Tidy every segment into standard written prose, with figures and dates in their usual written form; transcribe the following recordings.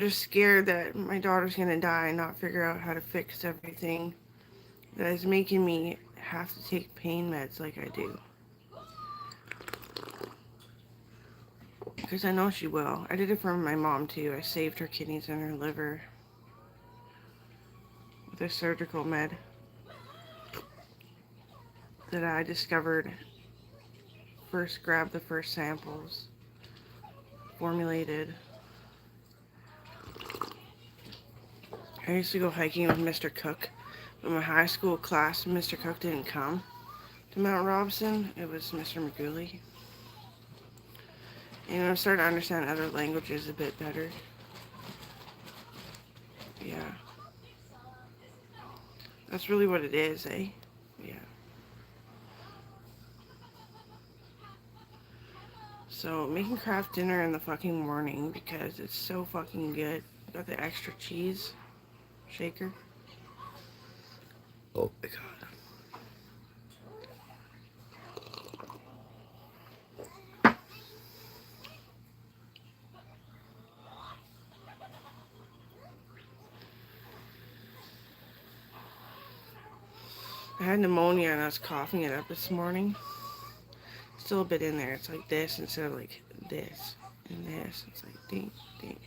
just scared that my daughter's gonna die and not figure out how to fix everything. That is making me have to take pain meds like I do. Because I know she will. I did it for my mom too. I saved her kidneys and her liver with a surgical med that I discovered, first grabbed the first samples, formulated. I used to go hiking with Mr. Cook, but my high school class, Mr. Cook didn't come to Mount Robson. It was Mr. McGooley. And I'm starting to understand other languages a bit better. Yeah. That's really what it is, eh? Yeah. So, making craft dinner in the fucking morning because it's so fucking good. Got the extra cheese shaker. Oh my god. I had pneumonia and I was coughing it up this morning. Still a bit in there. It's like this instead of like this and this. It's like ding, ding.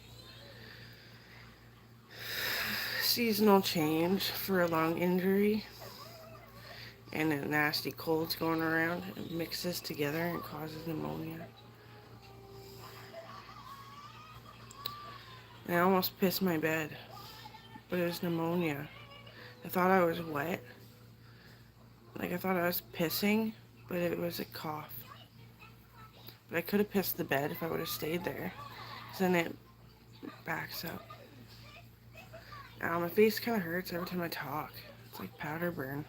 Seasonal change for a lung injury and a nasty cold's going around. It mixes together and causes pneumonia. And I almost pissed my bed, but it was pneumonia. I thought I was wet. Like I thought I was pissing, but it was a cough. But I could have pissed the bed if I would have stayed there. Because then it backs up. Ow, my face kind of hurts every time I talk. It's like powder burn.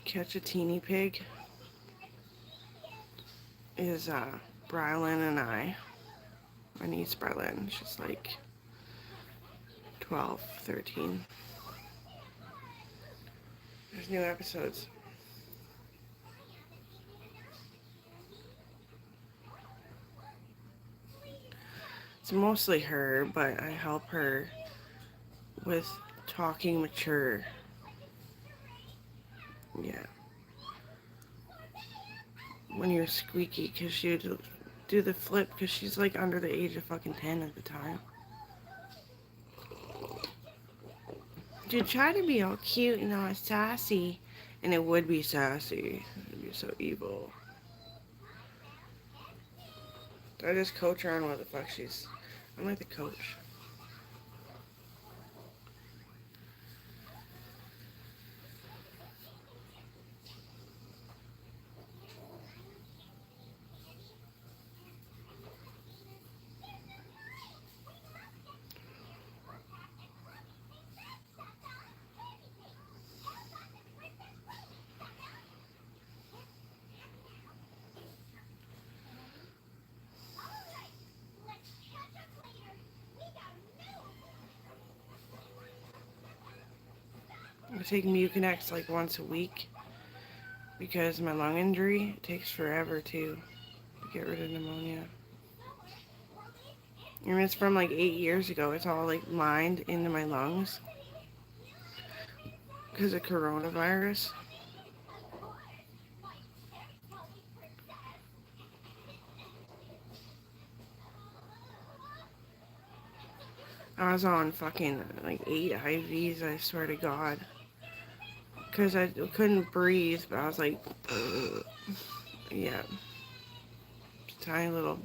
Catch a teeny pig is Brylan and I. My niece Brylan, she's like 12, 13. There's new episodes. It's mostly her, but I help her with talking mature. Yeah. When you're squeaky, because she would do the flip, because she's like under the age of fucking 10 at the time. Dude, try to be all cute and all sassy. And it would be sassy. It would be so evil. I just coach her on what the fuck she's... I'm like the coach. I take Mucinex like once a week because my lung injury, it takes forever to get rid of pneumonia. I mean, it's from like 8 years ago. It's all like mined into my lungs because of coronavirus. I was on fucking like 8 IVs, I swear to God. Because I couldn't breathe, but I was like, ugh. Yeah. Tiny little.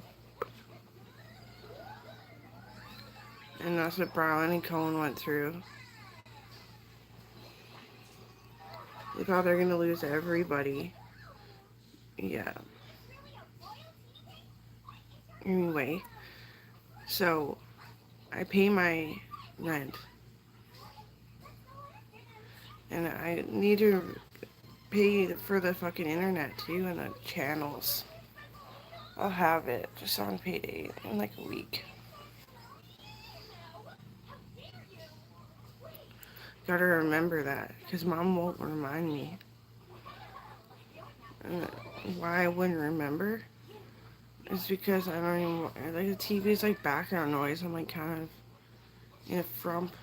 And that's what Brian and Cohen went through. They thought they're gonna lose everybody. Yeah. Anyway, so I pay my rent. And I need to pay for the fucking internet too and the channels. I'll have it just on payday in like a week. Gotta remember that, because Mom won't remind me. And why I wouldn't remember is because I don't even, like the TV is like background noise. I'm like kind of in a frump.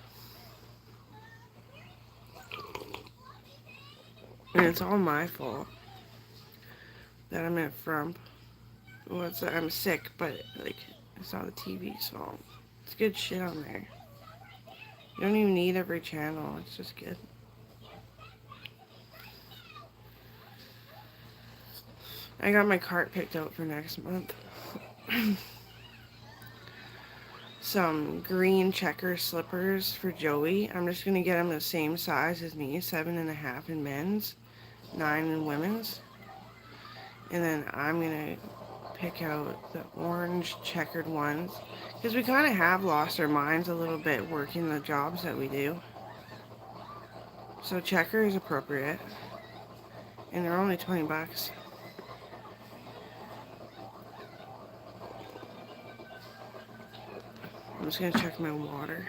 And it's all my fault that I'm in a frump. Well, I'm sick, but like it's not the TV's fault. It's good shit on there. You don't even need every channel. It's just good. I got my cart picked out for next month. Some green checker slippers for Joey. I'm just gonna get him the same size as me, 7.5 in men's, 9 in women's. And then I'm gonna pick out the orange checkered ones, because we kind of have lost our minds a little bit working the jobs that we do. So checker is appropriate, and they're only 20 bucks. I'm just gonna check my water.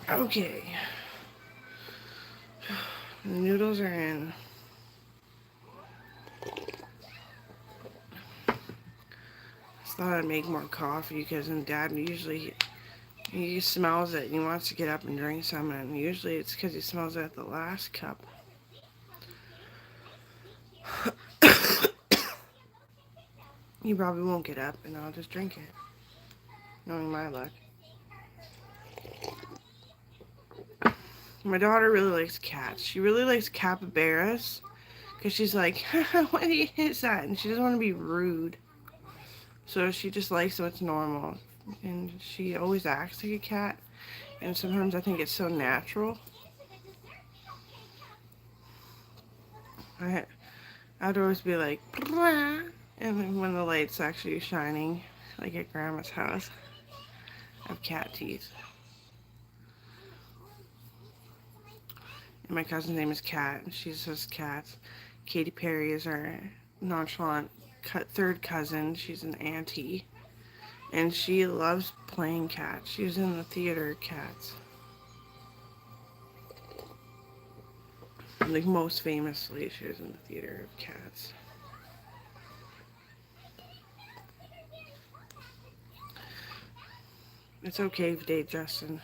Okay. The noodles are in. Just thought I'd make more coffee because Dad usually he smells it and he wants to get up and drink some, and usually it's because he smells it at the last cup. He probably won't get up and I'll just drink it, knowing my luck. My daughter really likes cats. She really likes capybaras because she's like, what is that? And she doesn't want to be rude. So she just likes what's normal. And she always acts like a cat. And sometimes I think it's so natural. I'd always be like, "Blah," and then when the light's actually shining, like at Grandma's house, I have cat teeth. And my cousin's name is Kat, and she says cats. Katy Perry is our nonchalant third cousin. She's an auntie. And she loves playing cats. She was in the theater Cats. Like most famously, she was in the theater of Cats. It's okay to date Justin.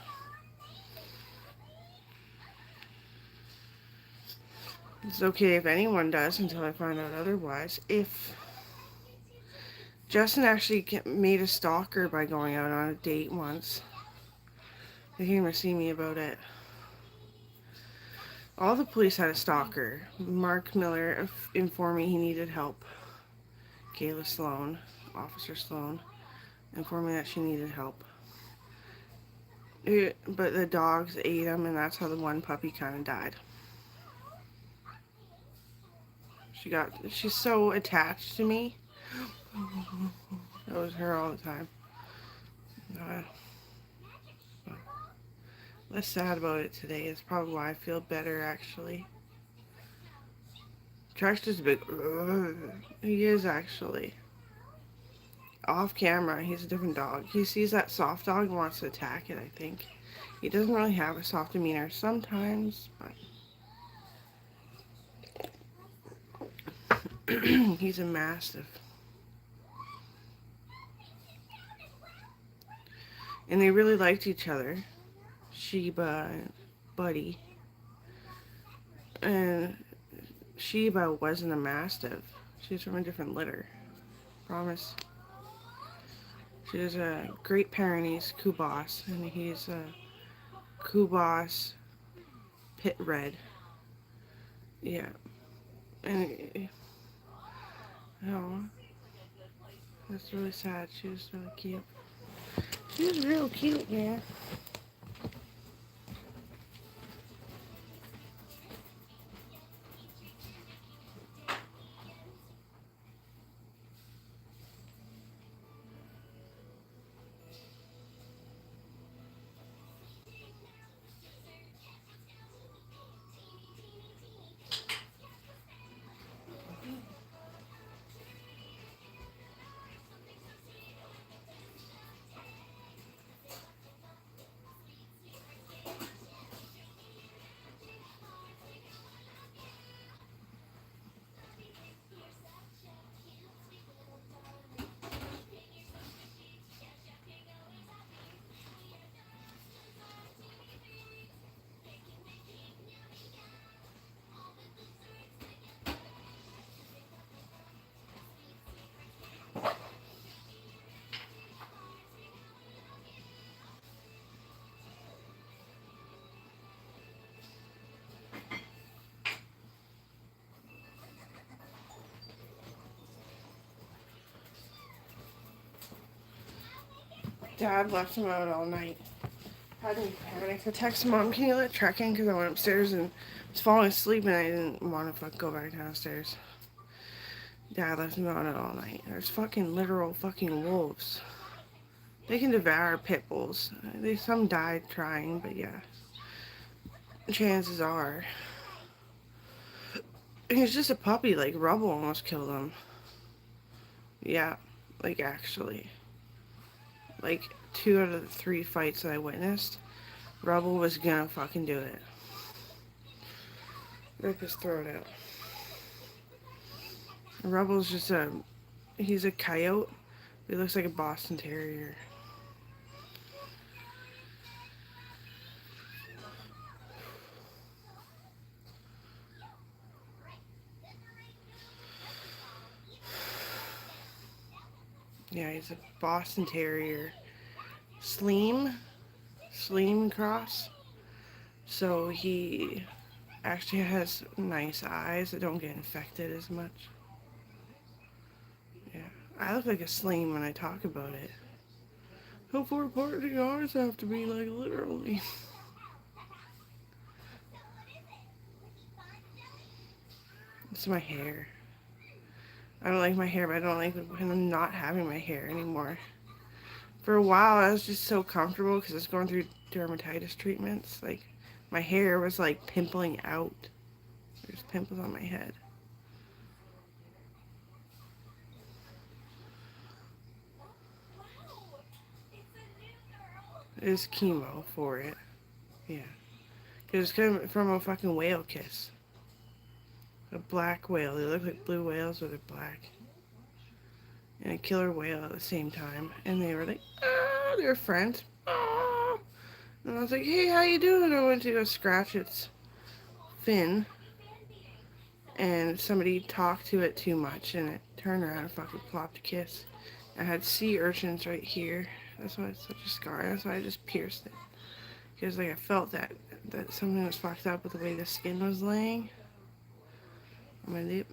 It's okay if anyone does until I find out otherwise. If Justin actually made a stalker by going out on a date once. They came to see me about it. All the police had a stalker. Mark Miller informed me he needed help. Kayla Sloan, Officer Sloan, informed me that she needed help. But the dogs ate him, and that's how the one puppy kind of died. She's so attached to me. That was her all the time. Uh, less sad about it today. It's probably why I feel better, actually. Trexter's a big... He is, actually. Off camera, he's a different dog. He sees that soft dog and wants to attack it, I think. He doesn't really have a soft demeanor sometimes, but... He's a mastiff. And they really liked each other. Sheba and Buddy. And Sheba wasn't a mastiff. She's from a different litter. Promise. She has a Great Pyrenees Kubas, and he's a Kubas Pit Red. Yeah. And, oh, that's really sad. She was really cute. She was real cute, man. Dad left him out all night. Had me panicked. I texted Mom, can you let Trek in? Because I went upstairs and was falling asleep and I didn't want to go back downstairs. Dad left him out all night. There's fucking literal fucking wolves. They can devour pit bulls. Some died trying, but yeah. Chances are. He's just a puppy, like Rubble almost killed him. Yeah, like actually. Like 2 out of the 3 fights that I witnessed, Rubble was gonna fucking do it. Rip his throat out. Rubble's just he's a coyote. He looks like a Boston Terrier. Yeah, he's a Boston Terrier. Sleem cross. So he actually has nice eyes that don't get infected as much. Yeah, I look like a Sleem when I talk about it. How far apart do yours have to be, like, literally? It's my hair. I don't like my hair, but I don't like when I'm not having my hair anymore. For a while, I was just so comfortable because I was going through dermatitis treatments. Like, my hair was, like, pimpling out. There's pimples on my head. There's chemo for it. Yeah. Because it's coming from a fucking whale kiss. A black whale. They look like blue whales, but they're black. And a killer whale at the same time. And they were like, ah, they're friends. Ah. And I was like, hey, how you doing? I went to go scratch its fin. And somebody talked to it too much, and it turned around and fucking plopped a kiss. I had sea urchins right here. That's why it's such a scar. That's why I just pierced it. Because like I felt that something was fucked up with the way the skin was laying on my lip.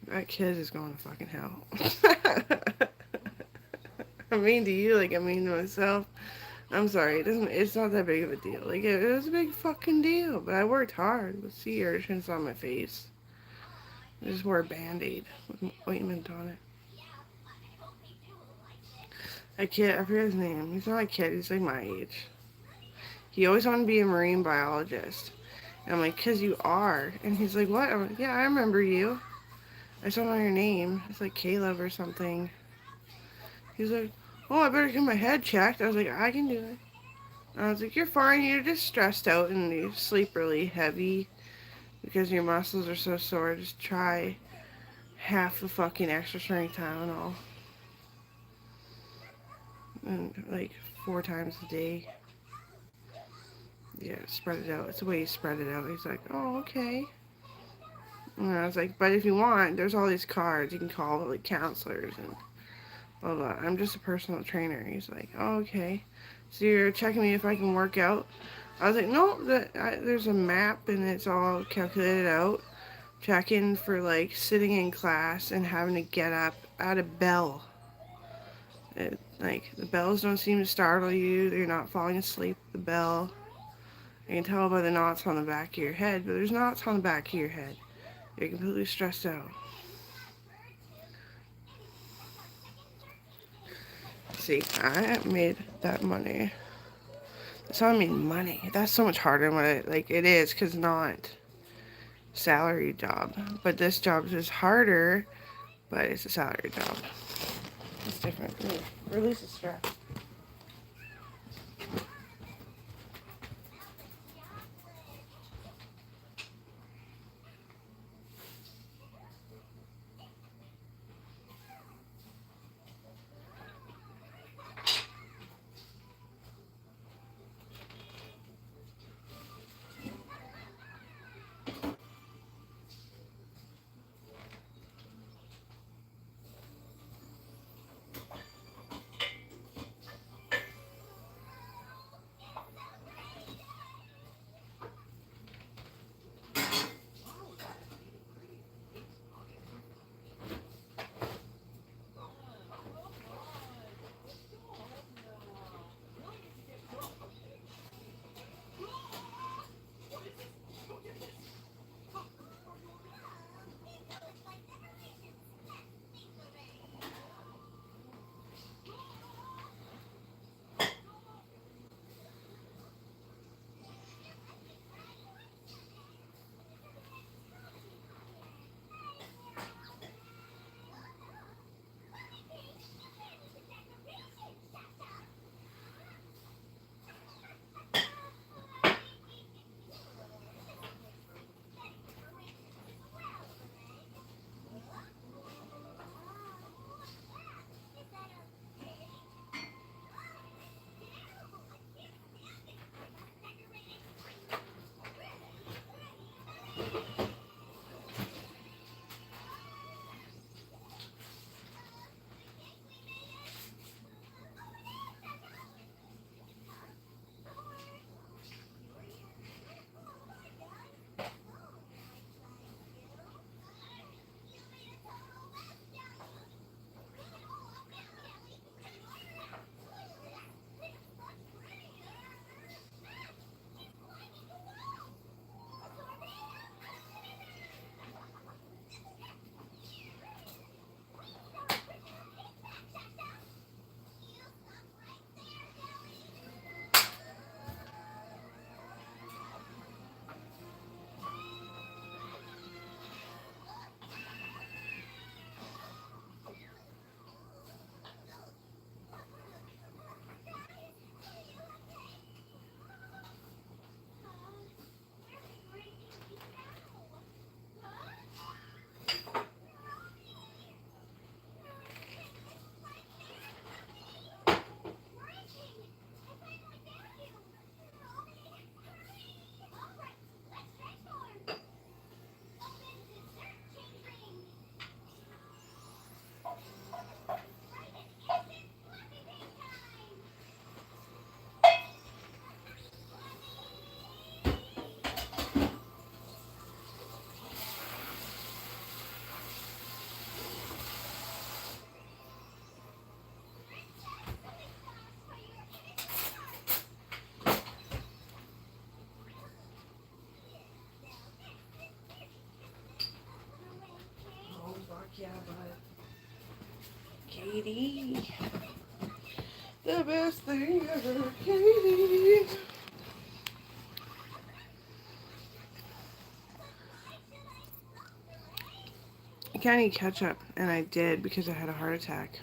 That kid is going to fucking hell. I mean to you like I mean to myself. I'm sorry, it's not that big of a deal. Like it was a big fucking deal, but I worked hard with sea urchins on my face. I just wore a band-aid with ointment on it. A kid, I forget his name. He's not a kid, he's like my age. He always wanted to be a marine biologist. And I'm like, 'cause you are. And he's like, what? I'm like, yeah, I remember you. I just don't know your name. It's like Caleb or something. He's like, oh, I better get my head checked. I was like, I can do it. And I was like, you're fine. You're just stressed out and you sleep really heavy because your muscles are so sore. Just try half the fucking extra strength Tylenol. And like 4 times a day. Yeah, spread it out. It's the way you spread it out. He's like, oh, okay. And I was like, but if you want, there's all these cards. You can call like counselors and blah, blah. I'm just a personal trainer. He's like, oh, okay. So you're checking me if I can work out? I was like, no, there's a map and it's all calculated out. Checking for like sitting in class and having to get up at a bell. Like the bells don't seem to startle you. You're not falling asleep. The bell. I can tell by the knots on the back of your head, but there's knots on the back of your head. You're completely stressed out. See, I made that money. That's how I made money. That's so much harder than what it is, because it's not salary job. But this job is harder, but it's a salary job. It's different. Release the stress. Yeah, but Katie, the best thing ever, Katie. I can't eat ketchup, and I did because I had a heart attack.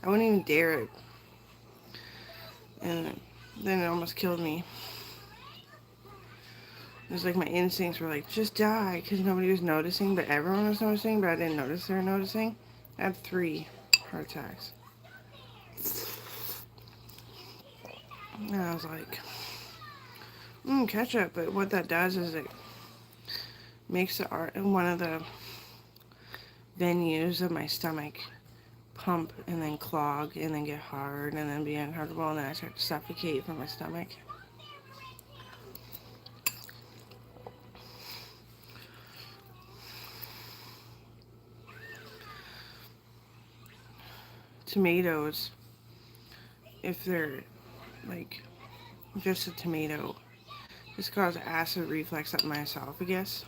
I wouldn't even dare it, and then it almost killed me. It was like my instincts were like, just die, because nobody was noticing, but everyone was noticing, but I didn't notice they were noticing. I had 3 heart attacks. And I was like, ketchup, but what that does is it makes one of the venues of my stomach pump and then clog and then get hard and then be uncomfortable, and then I start to suffocate from my stomach. Tomatoes, if they're like just a tomato, just cause acid reflux up my esophagus,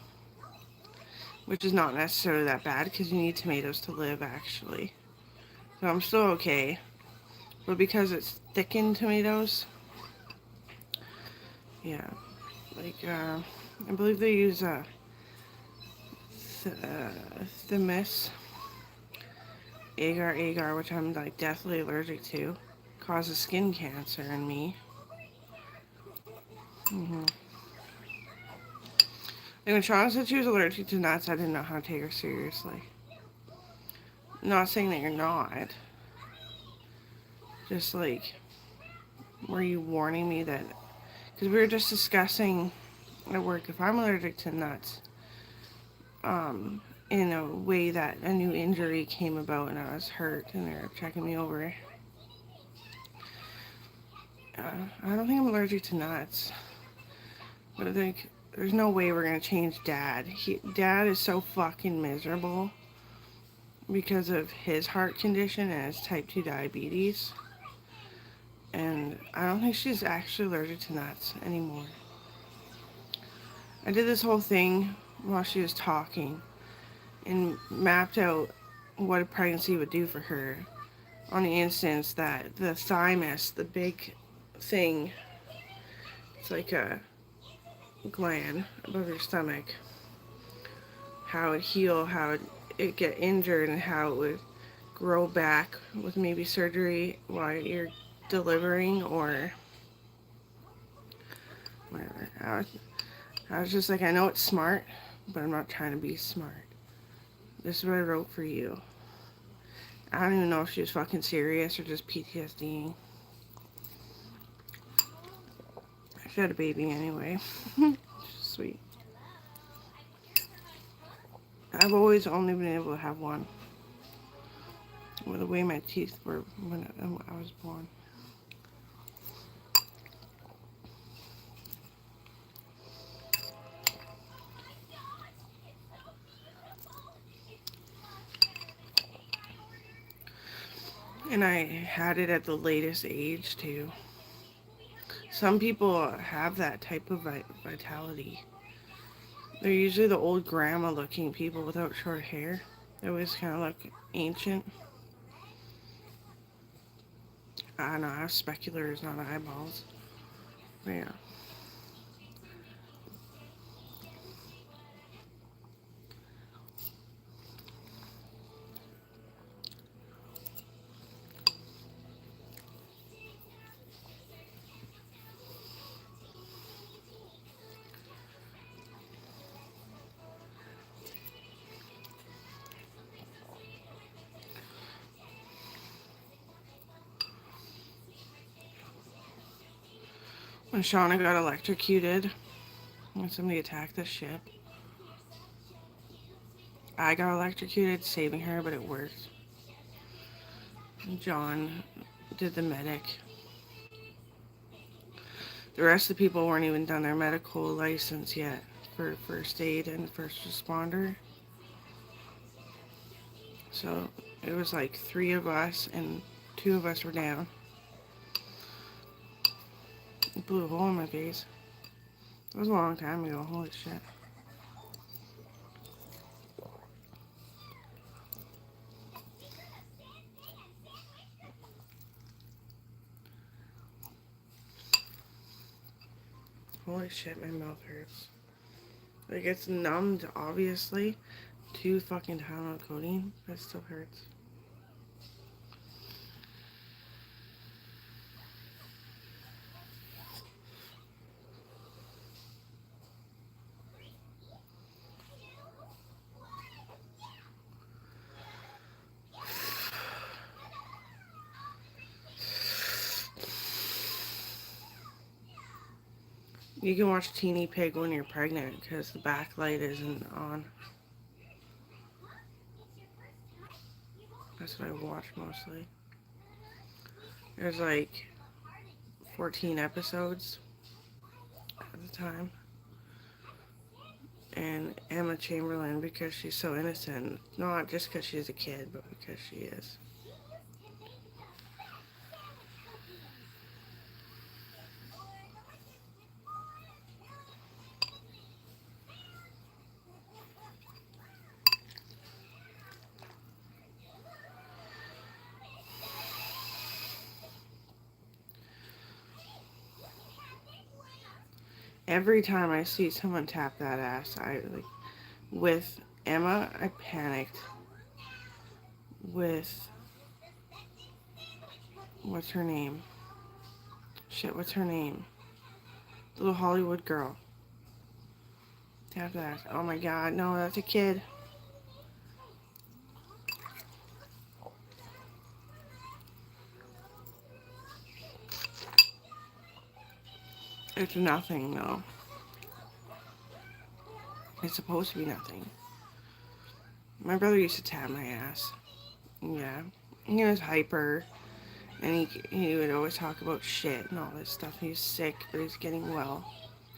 which is not necessarily that bad because you need tomatoes to live actually. So I'm still okay, but because it's thickened tomatoes, yeah, like I believe they use Thymus agar, which I'm like deathly allergic to, causes skin cancer in me. And when Shauna said she was allergic to nuts, I didn't know how to take her seriously. Not saying that you're not. Just like, were you warning me that? Because we were just discussing at work if I'm allergic to nuts, in a way that a new injury came about and I was hurt and they're checking me over. I don't think I'm allergic to nuts, but I think there's no way we're gonna change Dad. Dad is so fucking miserable because of his heart condition and his type 2 diabetes. And I don't think she's actually allergic to nuts anymore. I did this whole thing while she was talking and mapped out what a pregnancy would do for her on the instance that the thymus, the big thing, it's like a gland above your stomach, how it heal, how it get injured, and how it would grow back with maybe surgery while you're delivering or whatever. I was just like, I know it's smart, but I'm not trying to be smart. This is what I wrote for you. I don't even know if she was fucking serious or just PTSD. She had a baby anyway. Sweet. I've always only been able to have one. With the way my teeth were when I was born. And I had it at the latest age too. Some people have that type of vitality. They're usually the old grandma looking people without short hair. They always kind of look ancient. I don't know, I have speculators, not eyeballs. But yeah. When Shauna got electrocuted, when somebody attacked the ship, I got electrocuted, saving her, but it worked. John did the medic. The rest of the people weren't even done their medical license yet for first aid and first responder. So it was like 3 of us and 2 of us were down. It blew a hole in my face. It was a long time ago, holy shit. Holy shit, my mouth hurts. Like, it's numbed, obviously. 2 fucking Tylenol with codeine, but it still hurts. You can watch Teeny Pig when you're pregnant because the backlight isn't on. That's what I watch mostly. There's like 14 episodes at the time. And Emma Chamberlain, because she's so innocent. Not just because she's a kid, but because she is. Every time I see someone tap that ass, I like. With Emma, I panicked. With what's her name? Shit, what's her name? Little Hollywood girl. Tap that ass. Oh my god, no, that's a kid. It's nothing, though. It's supposed to be nothing. My brother used to tap my ass. Yeah. He was hyper. And he would always talk about shit and all this stuff. He was sick, but he's getting well.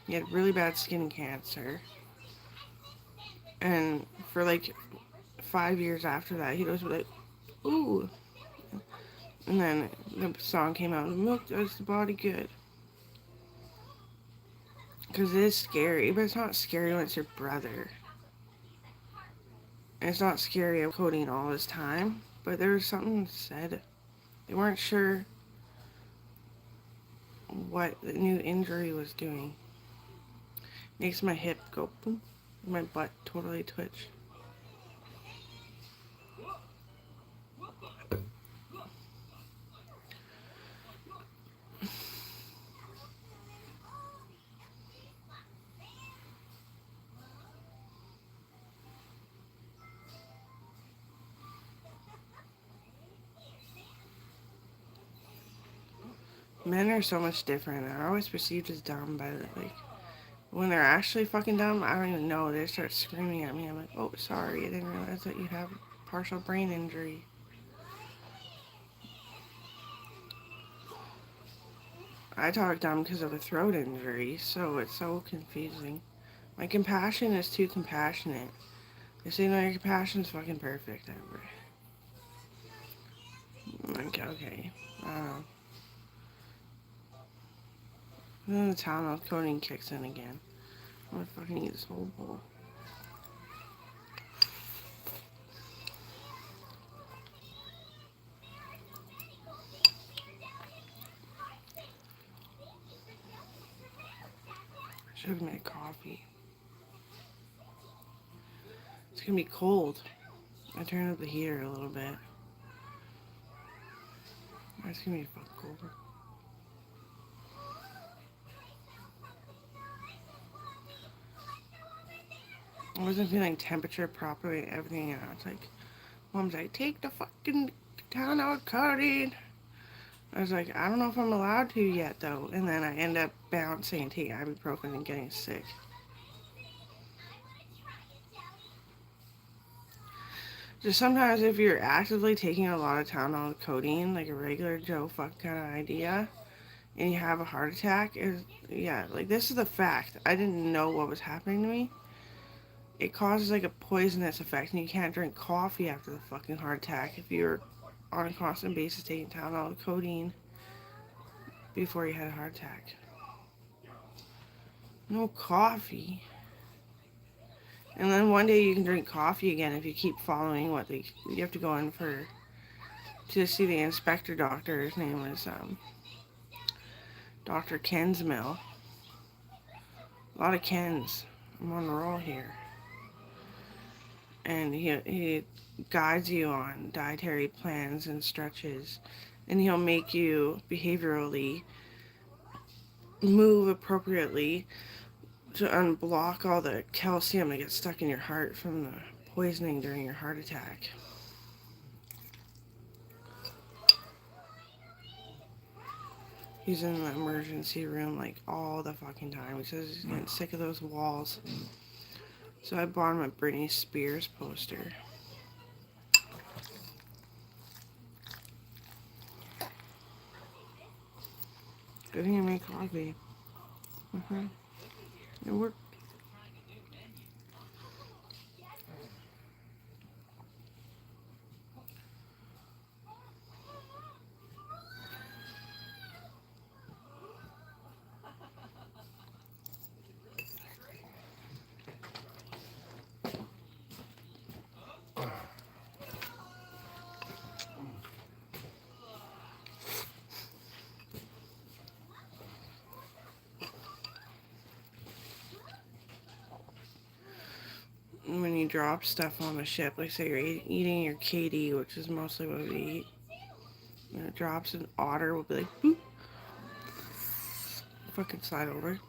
He had really bad skin cancer. And for like 5 years after that, he'd always be like, ooh. And then the song came out, milk does the body good. Because it is scary, but it's not scary when it's your brother. And it's not scary of coding all this time, but there was something said. They weren't sure what the new injury was doing. Makes my hip go boom, my butt totally twitch. Men are so much different. They're always perceived as dumb by like when they're actually fucking dumb. I don't even know. They start screaming at me. I'm like, oh, sorry, I didn't realize that you have partial brain injury. I talk dumb because of a throat injury, so it's so confusing. My compassion is too compassionate. They say no, your compassion's fucking perfect. I'm like, okay, I don't know. And then the Tylenol codeine kicks in again. I'm gonna fucking eat this whole bowl. I should have made coffee. It's gonna be cold. I turned up the heater a little bit. It's gonna be fucking cold. I wasn't feeling temperature properly and everything, and I was like, Mom's like, take the fucking Tylenol codeine. I was like, I don't know if I'm allowed to yet, though. And then I end up bouncing and taking ibuprofen and getting sick. Just sometimes if you're actively taking a lot of Tylenol with codeine, like a regular Joe fuck kind of idea, and you have a heart attack, yeah, like this is the fact. I didn't know what was happening to me. It causes like a poisonous effect, and you can't drink coffee after the fucking heart attack if you're on a constant basis taking Tylenol with codeine before you had a heart attack. No coffee. And then one day you can drink coffee again if you keep following what you have to go in to see the inspector doctor. His name was Dr. Kensmill. A lot of Kens. I'm on a roll here. And he guides you on dietary plans and stretches. And he'll make you behaviorally move appropriately to unblock all the calcium that gets stuck in your heart from the poisoning during your heart attack. He's in the emergency room like all the fucking time. He says he's getting sick of those walls. So I bought him a Britney Spears poster. Good thing I made coffee. It worked. When you drop stuff on the ship, like say you're eating your KD, which is mostly what we eat, and it drops, an otter will be like, boop, fucking slide over,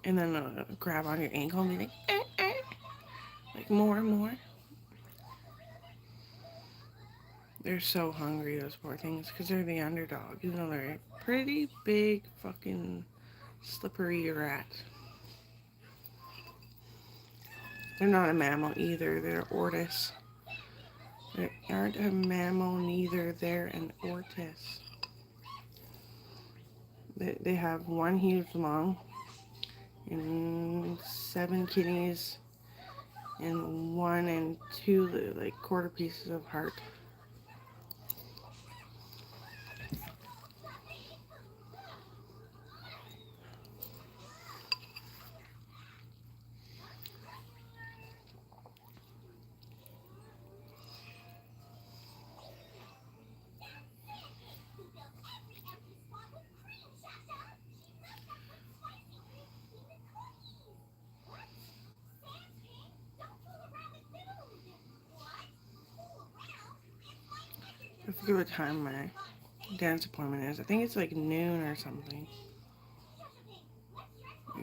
and then grab on your ankle and be like, like more and more. They're so hungry, those poor things, because they're the underdog, even though they're a pretty big fucking slippery rat. They're not a mammal either, they're ortis. They aren't a mammal neither, they're an ortis. They have one huge lung and 7 kidneys and 1 and 2 like quarter pieces of heart. I forget what time my dance appointment is. I think it's like noon or something.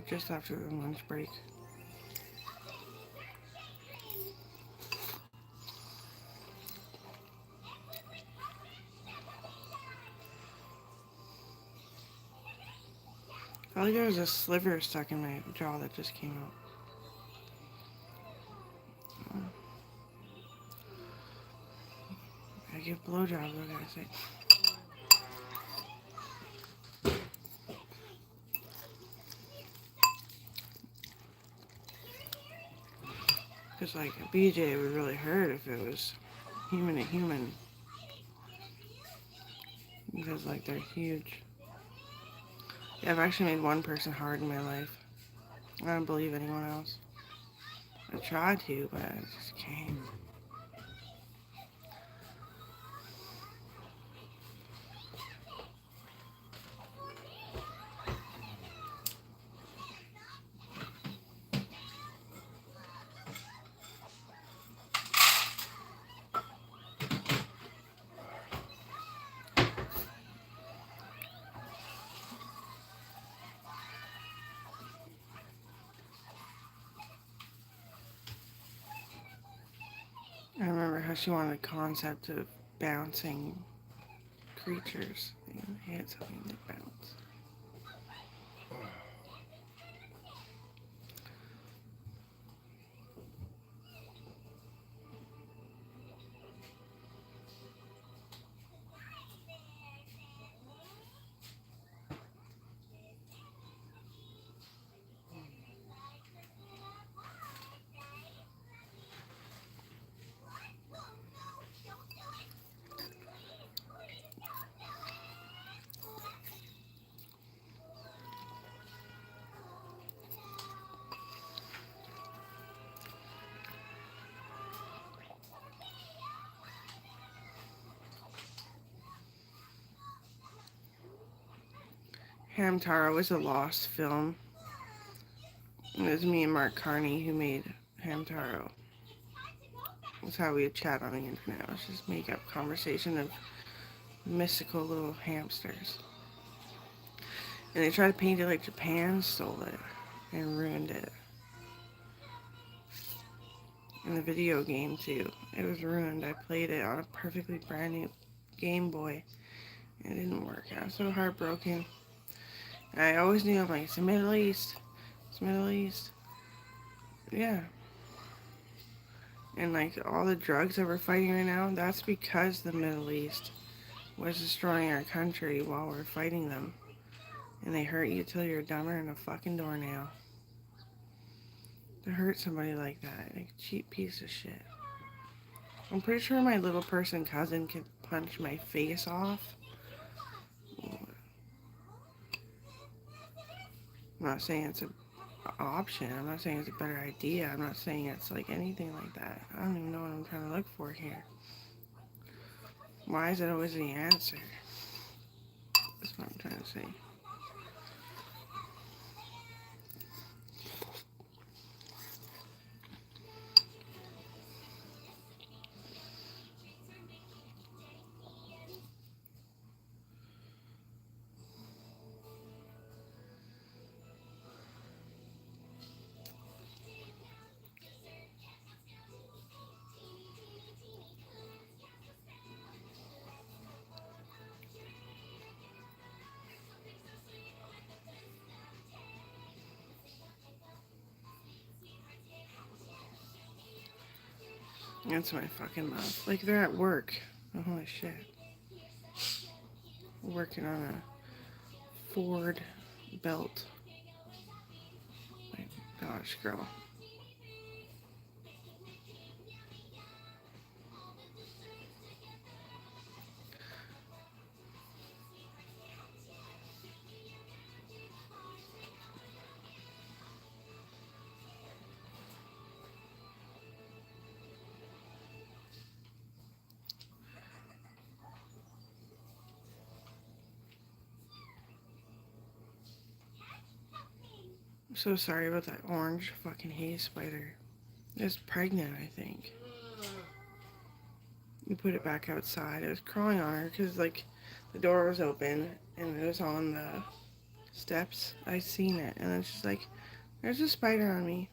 Just after the lunch break. I felt like there was a sliver stuck in my jaw that just came out. I give blowjobs, I gotta say. Because like a BJ would really hurt if it was human to human. Because like they're huge. Yeah, I've actually made one person hard in my life. I don't believe anyone else. I tried to, but I just can't. I remember how she wanted the concept of bouncing creatures. They had something to bounce. Hamtaro was a lost film. It was me and Mark Carney who made Hamtaro. That's how we would chat on the internet. It was just make up conversation of mystical little hamsters. And they tried to paint it like Japan stole it and ruined it. And the video game too. It was ruined. I played it on a perfectly brand new Game Boy. It didn't work. I was so heartbroken. And I always knew, I'm like, it's the Middle East. It's the Middle East. Yeah. And like all the drugs that we're fighting right now, that's because the Middle East was destroying our country while we're fighting them. And they hurt you till you're dumber than a fucking doornail. To hurt somebody like that, like a cheap piece of shit. I'm pretty sure my little person cousin could punch my face off. I'm not saying it's an option. I'm not saying it's a better idea. I'm not saying it's like anything like that. I don't even know what I'm trying to look for here. Why is it always the answer? That's what I'm trying to say. That's my fucking love. Like, they're at work. Oh, holy shit. Working on a Ford belt. My gosh, girl. I'm so sorry about that orange fucking hay spider. It was pregnant, I think. We put it back outside. It was crawling on her because, like, the door was open and it was on the steps. I seen it, and then she's like, "There's a spider on me."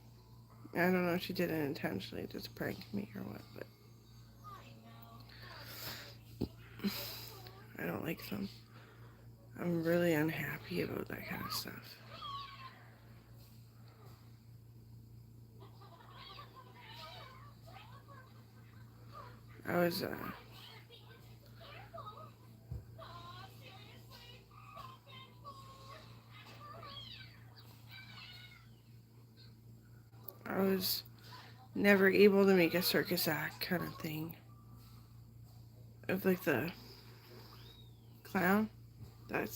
I don't know if she did it intentionally, just prank me or what, but I don't like them. I'm really unhappy about that kind of stuff. I was never able to make a circus act kind of thing. Of like the clown. I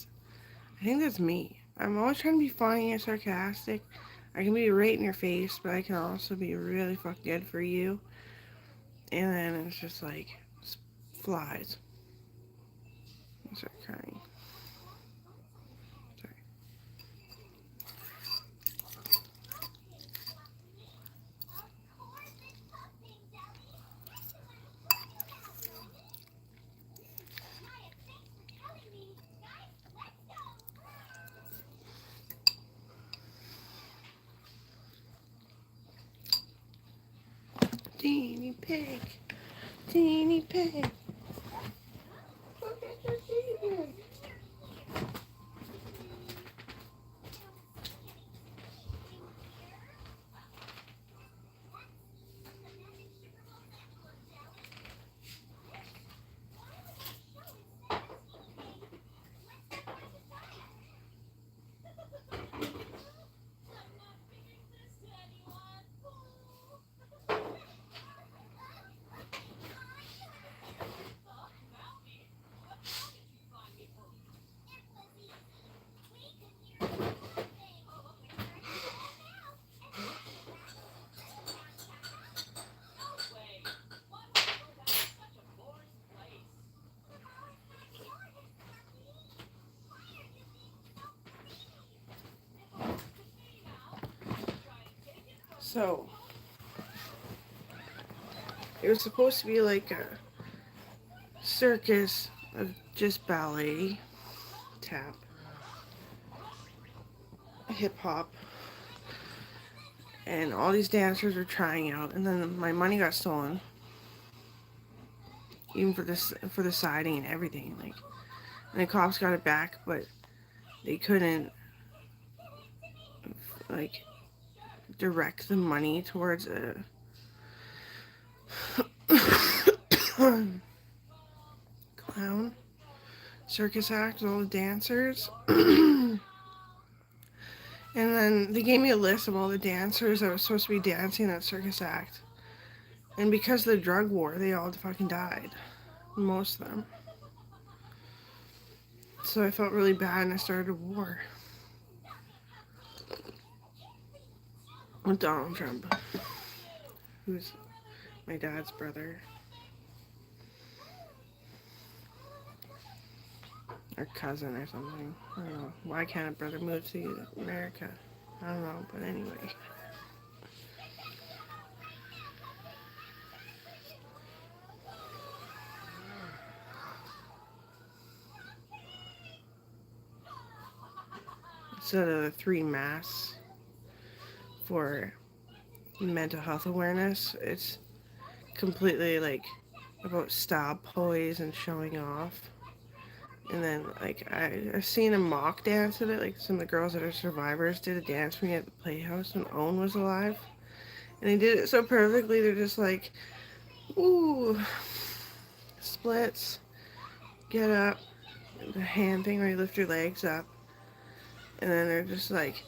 think that's me. I'm always trying to be funny and sarcastic. I can be right in your face, but I can also be really fucking good for you. And then it's just like flies. I start crying. Sorry. Teeny pig. Teeny pig. Look at your teeny. So, it was supposed to be like a circus of just ballet, tap, hip hop, and all these dancers were trying out, and then my money got stolen, even for the siding and everything. Like, and the cops got it back, but they couldn't like direct the money towards a clown circus act with all the dancers. And then they gave me a list of all the dancers that were supposed to be dancing in that circus act. And because of the drug war, they all fucking died. Most of them. So I felt really bad and I started a war with Donald Trump, who's my dad's brother. Or cousin or something. I don't know. Why can't a brother move to America? I don't know, but anyway. Instead of the 3 masks for mental health awareness, it's completely like about style, poise, and showing off. And then like I've seen a mock dance of it, like some of the girls that are survivors did a dance for me at the Playhouse when Owen was alive. And they did it so perfectly, they're just like, ooh, splits, get up, the hand thing where you lift your legs up. And then they're just like,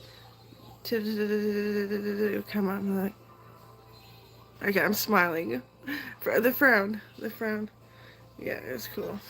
come up and like, okay, I'm smiling. The frown, the frown. Yeah, it was cool.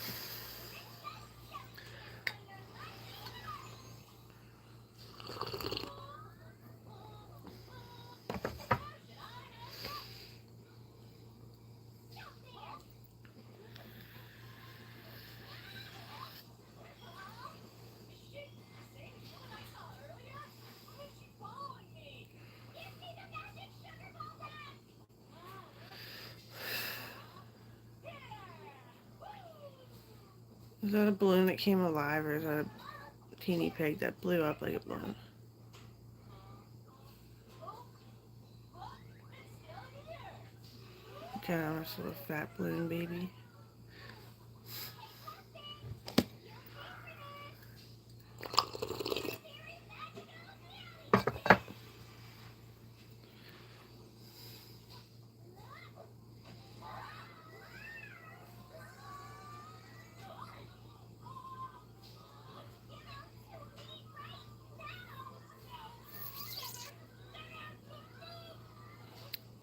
Is that a balloon that came alive, or is that a teeny pig that blew up like a balloon? Kind of a little fat balloon baby.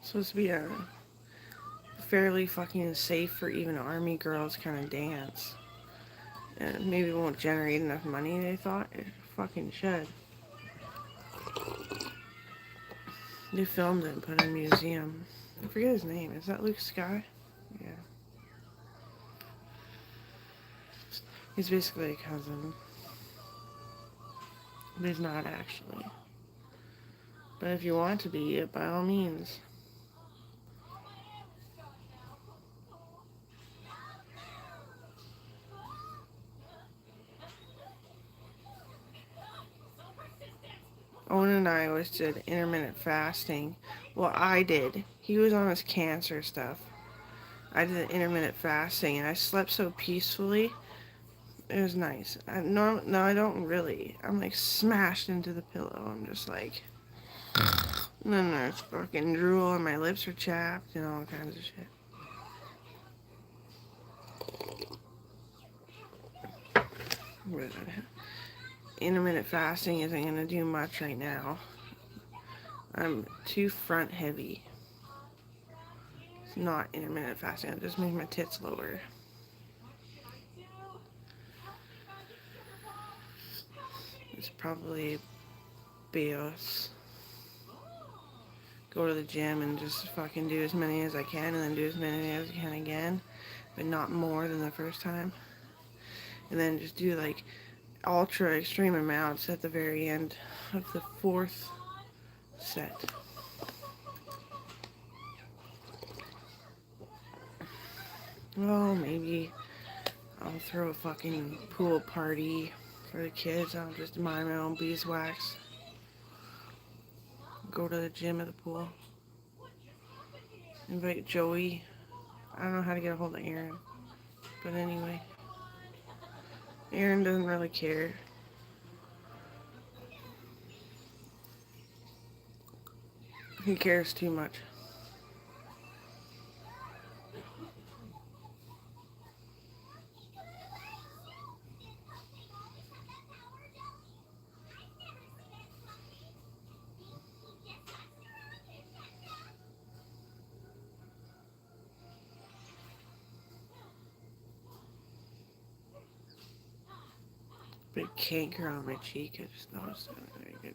Supposed to be a fairly fucking safe for even army girls kind of dance. And maybe it won't generate enough money, they thought. It fucking should. They filmed it and put it in a museum. I forget his name. Is that Luke Sky? Yeah. He's basically a cousin. But he's not actually. But if you want to be, by all means. Owen and I always did intermittent fasting. Well, I did. He was on his cancer stuff. I did intermittent fasting, and I slept so peacefully. It was nice. No, I don't really. I'm like smashed into the pillow. I'm just like, and then there's fucking drool, and my lips are chapped, and all kinds of shit. But intermittent fasting isn't gonna do much right now. I'm too front heavy. It's not intermittent fasting. It just makes my tits lower. It's probably BS. Go to the gym and just fucking do as many as I can, and then do as many as I can again, but not more than the first time. And then just do like ultra extreme amounts at the very end of the 4th set. Well, maybe I'll throw a fucking pool party for the kids. I'll just mine my own beeswax. Go to the gym at the pool. Invite Joey. I don't know how to get a hold of Aaron. But anyway. Aaron doesn't really care. He cares too much. Big canker on my cheek. I just noticed that. Very good.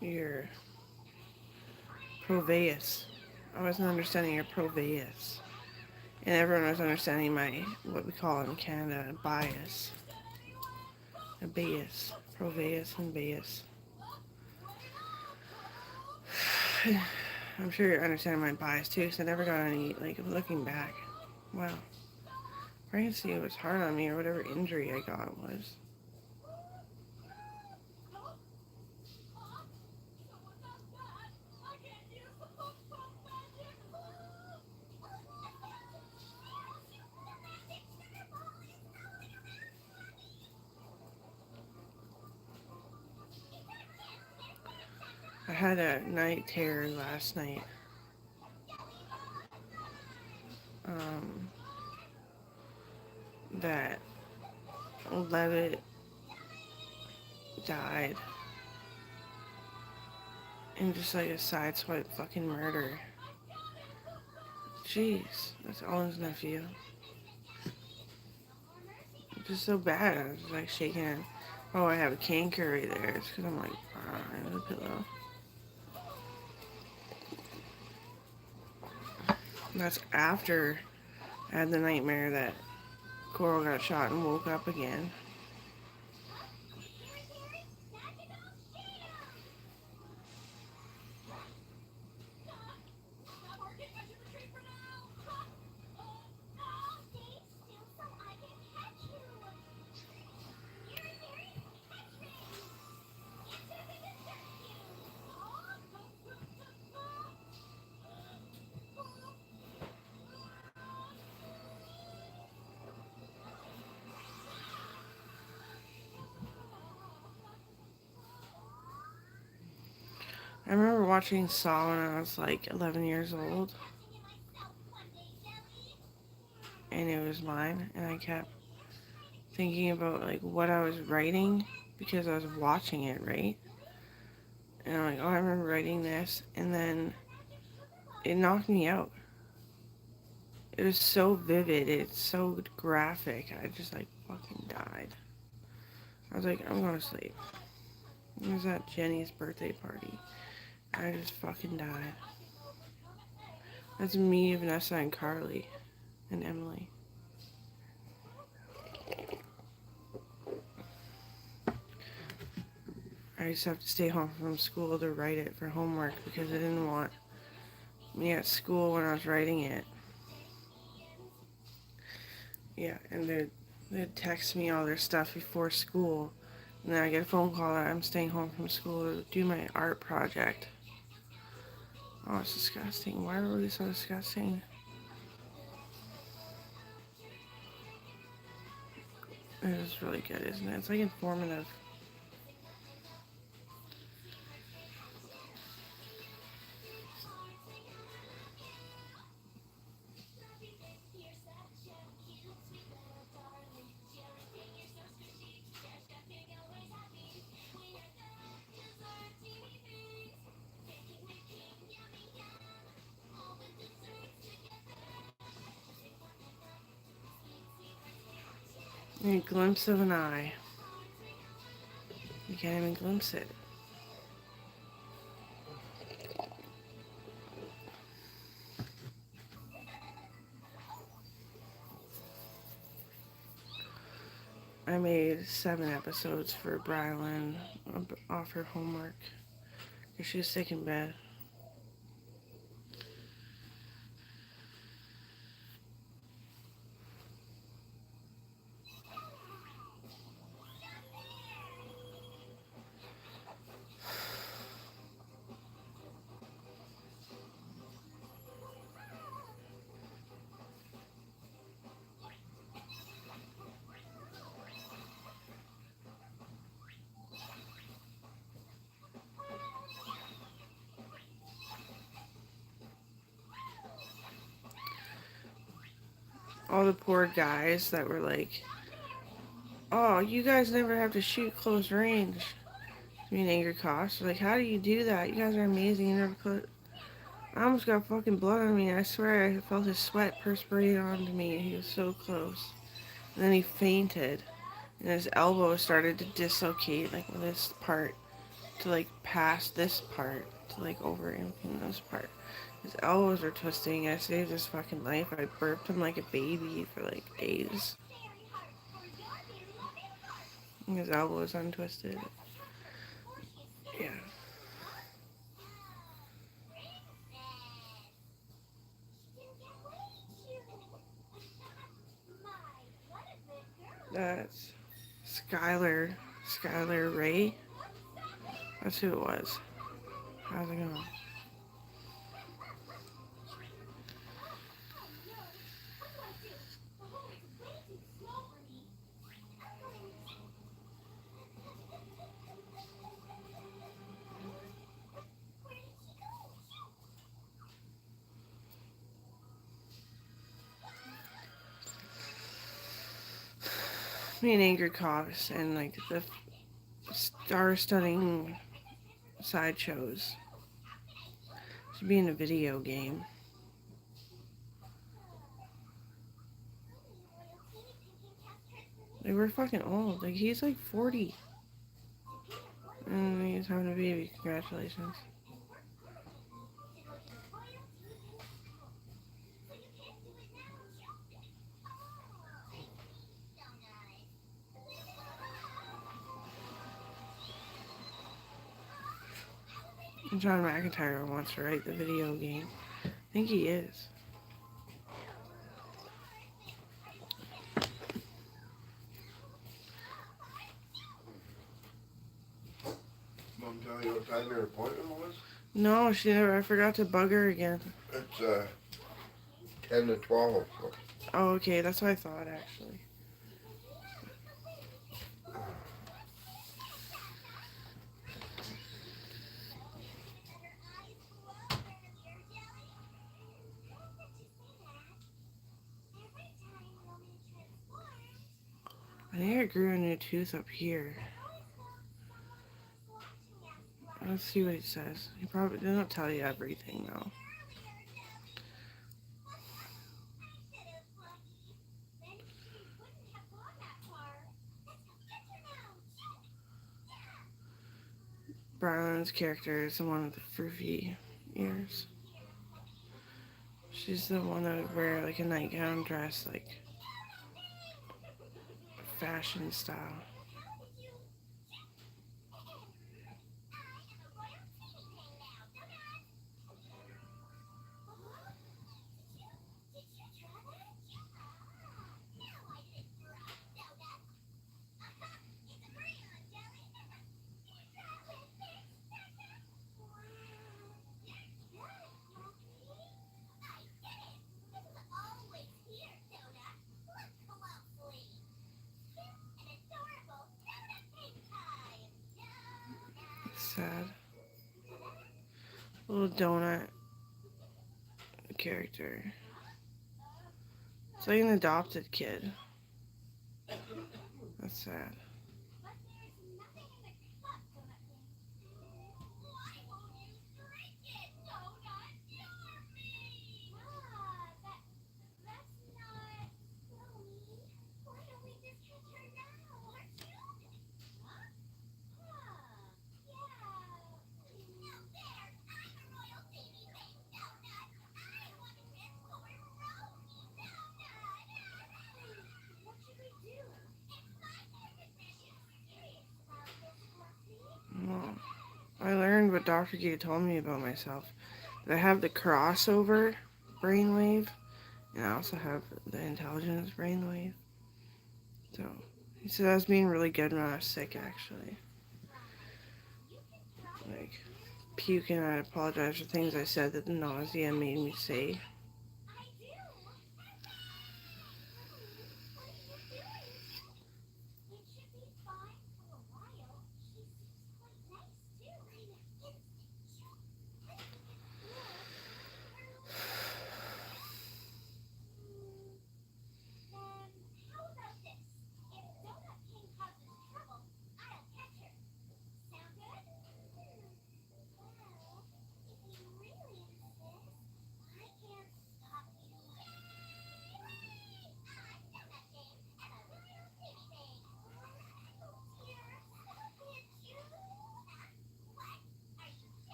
Your Proveus. I wasn't understanding your Proveus. And everyone was understanding my, what we call in Canada, bias. A bias. Proveus and bias. I'm sure you're understanding my bias too, because I never got any, like, looking back. Wow. Pregnancy was hard on me, or whatever injury I got was. I had a night terror last night. That Levitt died in just like a sideswipe fucking murder. Jeez, that's Owen's nephew. Just so bad. I was like shaking. Oh, I have a canker right there. It's because I'm like, I have a pillow. And that's after I had the nightmare that Coral got shot and woke up again. I remember watching Saw when I was like 11 years old. And it was mine. And I kept thinking about like what I was writing because I was watching it, right? And I'm like, oh, I remember writing this. And then it knocked me out. It was so vivid. It's so graphic. I just like fucking died. I was like, I'm going to sleep. It was at Jenny's birthday party. I just fucking died. That's me, Vanessa, and Carly, and Emily. I used to have to stay home from school to write it for homework because I didn't want me at school when I was writing it. Yeah, and they'd text me all their stuff before school. And then I get a phone call that I'm staying home from school to do my art project. Oh, it's disgusting. Why are we so disgusting? It is really good, isn't it? It's like informative. A glimpse of an eye. You can't even glimpse it. I made 7 episodes for Brylan off her homework because she was sick in bed. All the poor guys that were like, oh, you guys never have to shoot close range. I mean, angry cops. Like, how do you do that? You guys are amazing. You never put. I almost got fucking blood on me. I swear I felt his sweat perspirating onto me. He was so close. And then he fainted. And his elbow started to dislocate, like this part, to like past this part, to like over in this part. His elbows were twisting. I saved his fucking life. I burped him like a baby for like days. And his elbow was untwisted. Yeah. That's Skylar Ray. That's who it was. How's it going? Me and angry cops and like the star-studding sideshows. Should be in a video game. Like, we're fucking old. Like, he's like 40. And he's having a baby. Congratulations. John McIntyre wants to write the video game. I think he is. Mom tell you what time your appointment was? No, she never. I forgot to bug her again. It's 10 to 12. So. Oh, okay. That's what I thought, actually. I think I grew a new tooth up here. Let's see what he says. He probably didn't tell you everything, though. Brylan's character is the one with the froofy ears. She's the one that would wear like a nightgown dress, like fashion style. Sad. Little donut character. It's like an adopted kid. That's sad. what Dr. Gita told me about myself. That I have the crossover brainwave, and I also have the intelligence brainwave. So, he said I was being really good when I was sick, actually. Like, puking, I apologize for things I said that the nausea made me say.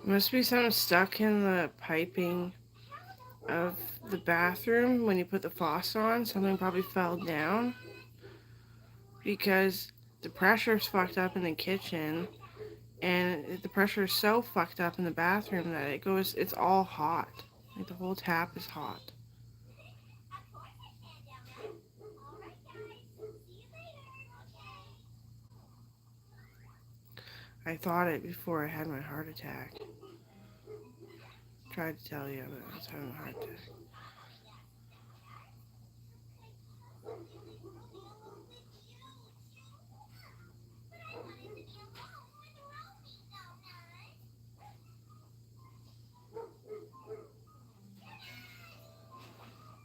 Must be something stuck in the piping of the bathroom when you put the faucet on. Something probably fell down because the pressure's fucked up in the kitchen, and the pressure is so fucked up in the bathroom that it's all hot. Like the whole tap is hot. I thought it before I had my heart attack. Tried to tell you that I was having a heart attack.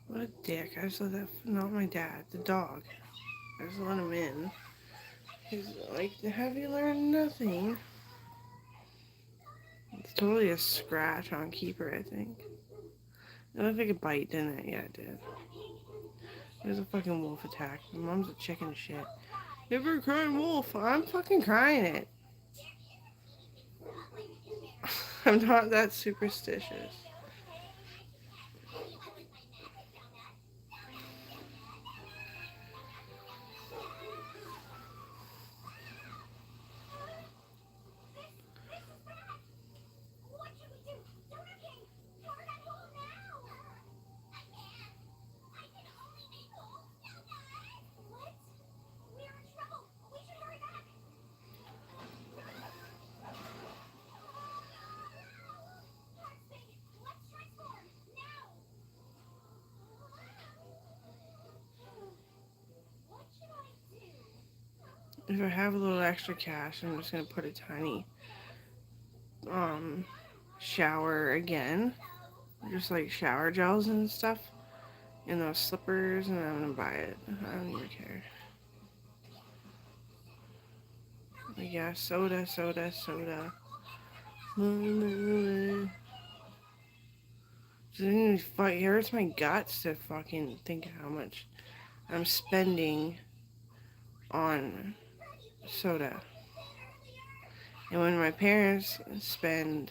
What a dick. I just let that, not my dad, the dog. I just let him in. He's like, have you learned nothing? It's totally a scratch on Keeper, I think. It looked like a bite, didn't it? Yeah, it did. It was a fucking wolf attack. My mom's a chicken shit. Never crying wolf. I'm fucking crying it. I'm not that superstitious. If I have a little extra cash, I'm just gonna put a tiny shower again. Just like shower gels and stuff. And those slippers, and I'm gonna buy it. I don't even care. But yeah, soda. It hurts my guts to fucking think how much I'm spending on soda. And when my parents spend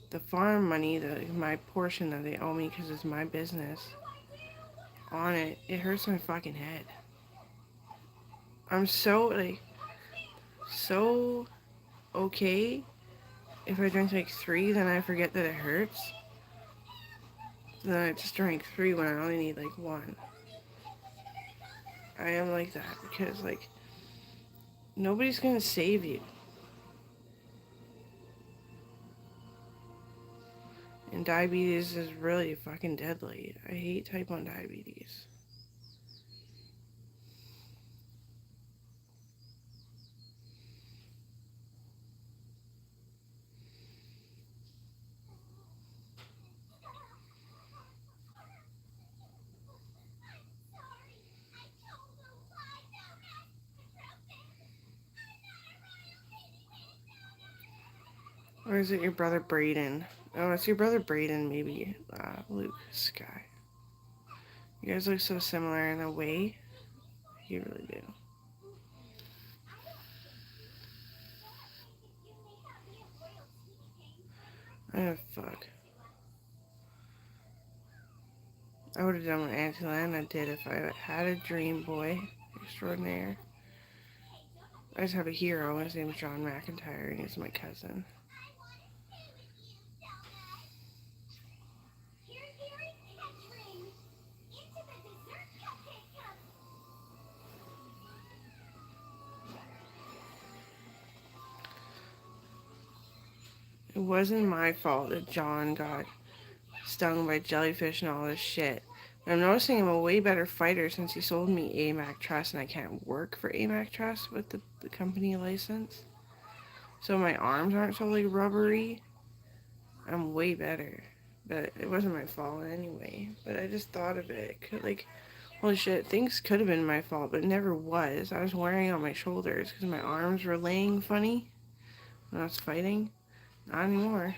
the farm money, my portion that they owe me because it's my business, on it, it hurts my fucking head. I'm so okay. If I drink like 3, then I forget that it hurts. Then I just drank 3 when I only need like 1. I am like that because like nobody's gonna save you. And diabetes is really fucking deadly. I hate type 1 diabetes. Or is it your brother Braden? Oh, it's your brother Braden, maybe. Luke Sky. You guys look so similar in a way. You really do. Oh, fuck. I would have done what Auntie Lana did if I had a dream boy extraordinaire. I just have a hero. His name's John McIntyre, and he's my cousin. It wasn't my fault that John got stung by jellyfish and all this shit. I'm noticing I'm a way better fighter since he sold me AMAC Trust and I can't work for AMAC Trust with the company license. So my arms aren't so like rubbery. I'm way better. But it wasn't my fault anyway. But I just thought of it. Holy shit, things could have been my fault, but it never was. I was wearing on my shoulders because my arms were laying funny when I was fighting. Not anymore.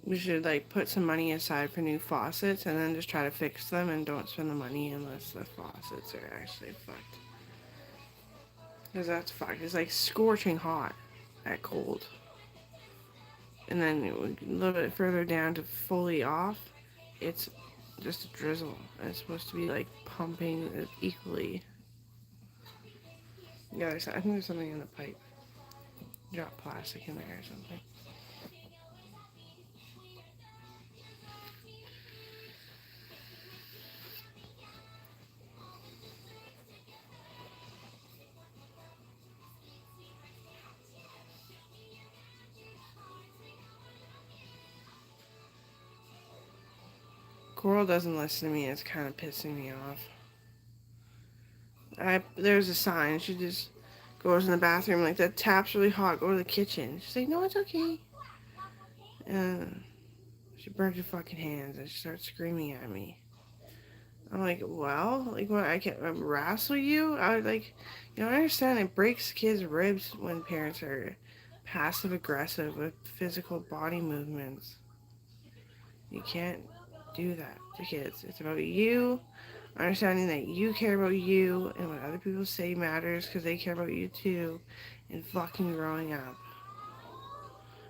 We should like put some money aside for new faucets and then just try to fix them and don't spend the money unless the faucets are actually fucked. Because that's fucked. It's like scorching hot at cold. And then a little bit further down to fully off, it's just a drizzle. And it's supposed to be like pumping it equally. Yeah, I think there's something in the pipe. Drop plastic in there or something. Coral doesn't listen to me. It's kind of pissing me off. There's a sign. She just goes in the bathroom like that tap's really hot. Go to the kitchen. She's like, no, it's okay. And she burns her fucking hands and she starts screaming at me. I'm like, well, like what? I can't wrestle you. I like, I understand it breaks kids' ribs when parents are passive aggressive with physical body movements. You can't do that to kids. It's about you, understanding that you care about you and what other people say matters because they care about you too, and fucking growing up.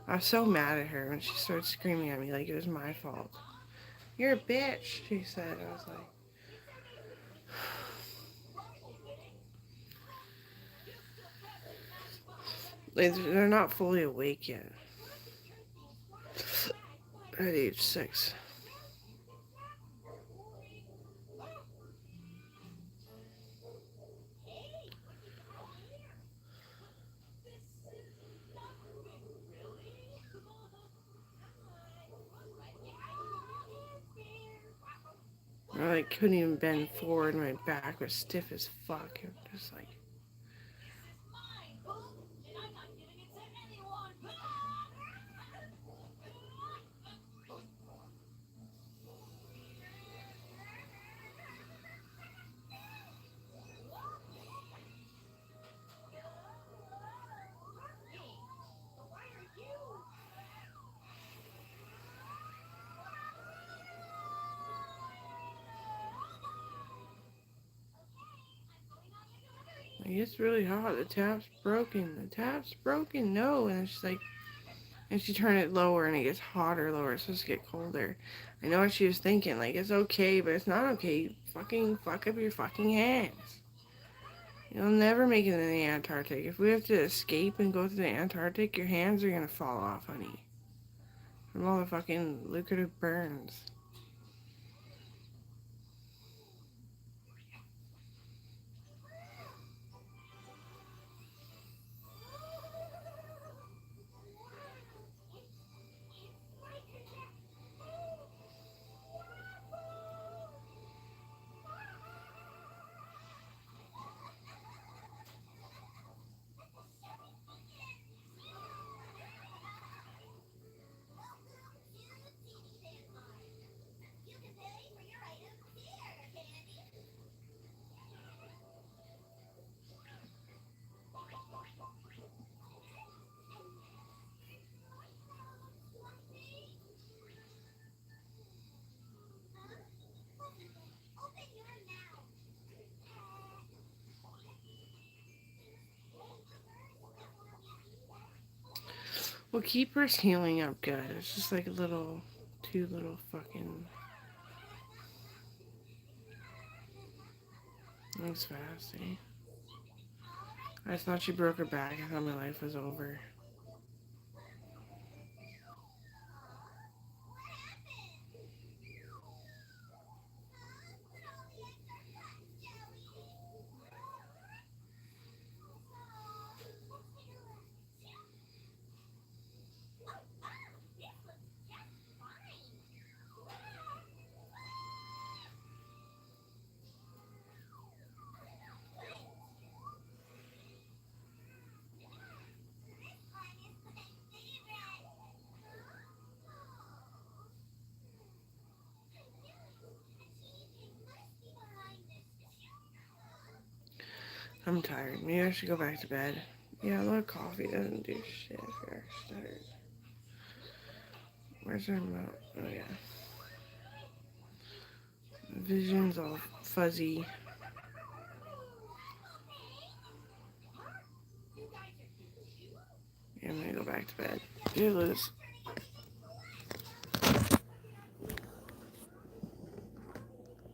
I was so mad at her when she started screaming at me like it was my fault. You're a bitch, she said. I was like, they're not fully awake yet. At age 6. I like couldn't even bend forward. My back was stiff as fuck. It was just like. It's really hot. The tap's broken. The tap's broken. No. And she's like, and she turned it lower and it gets hotter lower. It's supposed to get colder. I know what she was thinking. Like, it's okay, but it's not okay. You fucking fuck up your fucking hands. You'll never make it in the Antarctic. If we have to escape and go to the Antarctic, your hands are gonna fall off, honey. From all the fucking lucrative burns. Well, Keeper's healing up good. It's just like two little fucking. That's fast, eh? I just thought she broke her back. I thought my life was over. I'm tired. Maybe I should go back to bed. Yeah, a little coffee doesn't do shit for our start. Where's our remote? Oh, yeah. Vision's all fuzzy. Yeah, I'm gonna go back to bed. Ew, Liz.